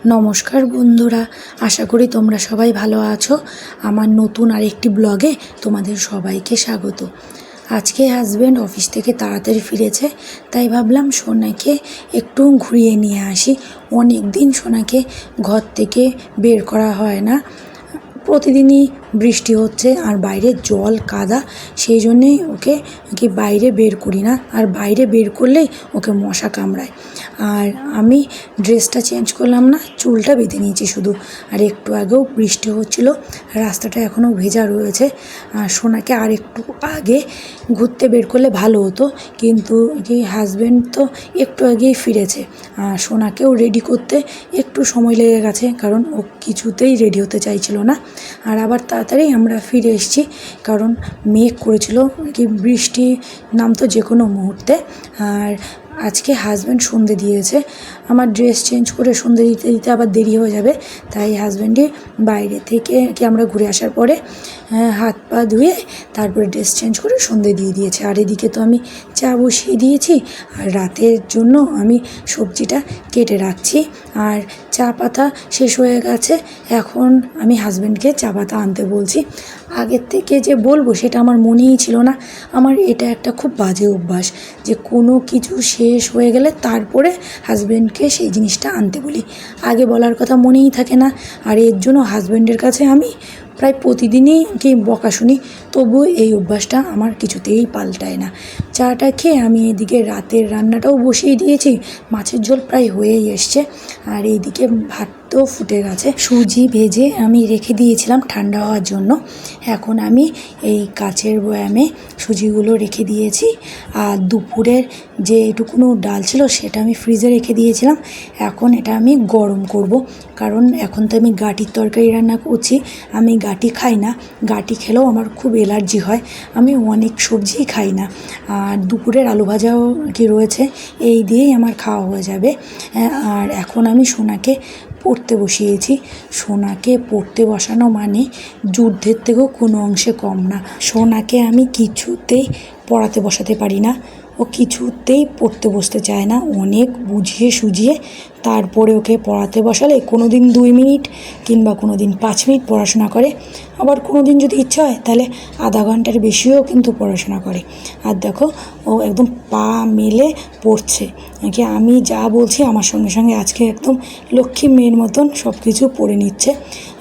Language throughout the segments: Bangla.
নমস্কার বন্ধুরা, আশা করি তোমরা সবাই ভালো আছো। আমার নতুন আরেকটি ব্লগে তোমাদের সবাইকে স্বাগত। আজকে হাজব্যান্ড অফিস থেকে তাড়াতাড়ি ফিরেছে, তাই ভাবলাম সোনাকে একটু ঘুরিয়ে নিয়ে আসি। অনেক দিন সোনাকে ঘর থেকে বের করা হয় না, প্রতিদিনই বৃষ্টি হচ্ছে আর বাইরে জল কাদা, সেই জন্যেই ওকে বাইরে বের করি না। আর বাইরে বের করলেই ওকে মশা কামড়ায়। আর আমি ড্রেসটা চেঞ্জ করলাম না, চুলটা বেঁধে নিয়েছি শুধু। আর একটু আগেও বৃষ্টি হচ্ছিল, রাস্তাটা এখনও ভেজা রয়েছে। আর সোনাকে আর একটু আগে ঘুরতে বের করলে ভালো হতো, কিন্তু হাজব্যান্ড তো একটু আগেই ফিরেছে। আর সোনাকেও রেডি করতে একটু সময় লেগে গেছে, কারণ ও কিছুতেই রেডি হতে চাইছিল না। আর আবার তাড়াতাড়ি আমরা ফিরে এসেছি, কারণ মেঘ করেছিল বৃষ্টি নামতো যে কোনো মুহূর্তে। আর আজকে হাজব্যান্ড সন্ধে দিয়েছে, আমার ড্রেস চেঞ্জ করে সন্ধে দিতে দিতে আবার দেরি হয়ে যাবে, তাই হাজব্যান্ডে বাইরে থেকে আমরা ঘুরে আসার পরে হাত পা ধুয়ে তারপরে ড্রেস চেঞ্জ করে সন্ধে দিয়ে দিয়েছে। আর এদিকে তো আমি চা বসিয়ে দিয়েছি, আর রাতের জন্য আমি সবজিটা কেটে রাখছি। আর চা পাতা শেষ হয়ে গেছে, এখন আমি হাজব্যান্ডকে চা পাতা আনতে বলছি। আগের থেকে যে বলবো সেটা আমার মনেই ছিল না। আমার এটা একটা খুব বাজে অভ্যাস যে কোনো কিছু শেষ হয়ে গেলে তারপরে হাজব্যান্ডকে সেই জিনিসটা আনতে বলি, আগে বলার কথা মনেই থাকে না। আর এর জন্য হাজব্যান্ডের কাছে আমি প্রায় প্রতিদিনই বকা শুনি, তবুও এই অভ্যাসটা আমার কিছুতেই পাল্টায় না। চাটা খেয়ে আমি এদিকে রাতের রান্নাটাও বসিয়ে দিয়েছি, মাছের ঝোল প্রায় হয়েই এসছে। আর এইদিকে ভাতও ফুটে গেছে, সুজি ভেজে আমি রেখে দিয়েছিলাম ঠান্ডা হওয়ার জন্য। এখন আমি এই কাচের বয়ামে সুজিগুলো রেখে দিয়েছি। আর দুপুরের যে এটুকুনো ডাল ছিল সেটা আমি ফ্রিজে রেখে দিয়েছিলাম। এখন এটা আমি গরম করব, কারণ এখন তো আমি গাঁটির তরকারি রান্না করছি। আমি গাঁটি খাই না, গাঁটি খেলেও আমার খুব অ্যালার্জি হয়, আমি অনেক সবজিই খাই না। আর দুপুরের আলু ভাজাও রয়েছে, এই দিয়েই আমার খাওয়া হয়ে যাবে। আর এখন আমি সোনাকে পড়তে বসিয়েছি। সোনাকে পড়তে বসানো মানে যুদ্ধের থেকেও কোনো অংশে কম না। সোনাকে আমি কিছুতেই পড়াতে বসাতে পারি না, ও কিছুতেই পড়তে বসতে চায় না। অনেক বুঝিয়ে সুঝিয়ে তারপরে ওকে পড়াতে বসালে কোনো দিন 2 মিনিট কিংবা কোনো দিন 5 মিনিট পড়াশোনা করে, আবার কোনো দিন যদি ইচ্ছা হয় তাহলে আধা ঘন্টার বেশিও কিন্তু পড়াশোনা করে। আর দেখো ও একদম পা মেলে পড়ছে, আমি যা বলছি আমার সঙ্গে সঙ্গে আজকে একদম লক্ষ্মী মেয়ের মতন সব কিছু পড়ে নিচ্ছে।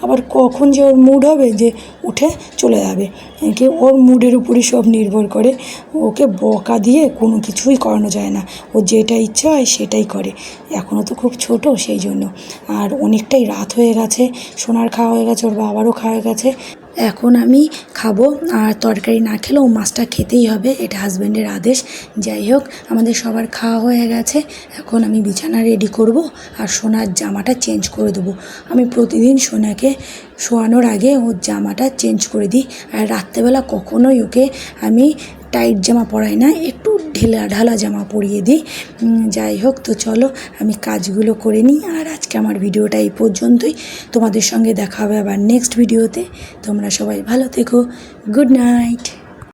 আবার কখন যে ওর মুড হবে যে উঠে চলে যাবে, ওর মুডের উপরই সব নির্ভর করে। ওকে বকা দিয়ে কোনো কিছুই করানো যায় না, ও যেটা ইচ্ছা হয় সেটাই করে। এখনও তো খুব ছোট, সেই জন্য। আর অনেকটাই রাত হয়ে গেছে, সোনার খাওয়া হয়ে গেছে, ওর বাবারও খাওয়া হয়ে গেছে। এখন আমি খাবো, আর তরকারি না খেলেও মাছটা খেতেই হবে, এটা হাজব্যান্ডের আদেশ। যাই হোক, আমাদের সবার খাওয়া হয়ে গেছে, এখন আমি বিছানা রেডি করব আর সোনার জামাটা চেঞ্জ করে দেবো। আমি প্রতিদিন সোনাকে শোয়ানোর আগে ওর জামাটা চেঞ্জ করে দিই। আর রাত্রেবেলা কখনোই ওকে আমি টাইট জামা পরাই না, একটু ঢালা জামা পরিয়ে দিই। যাই হোক, তো চলো আমি কাজগুলো করে নিই। আর আজকে আমার ভিডিওটা এই পর্যন্তই, তোমাদের সঙ্গে দেখা হবে আবার নেক্সট ভিডিওতে। তোমরা সবাই ভালো থেকো, গুড নাইট।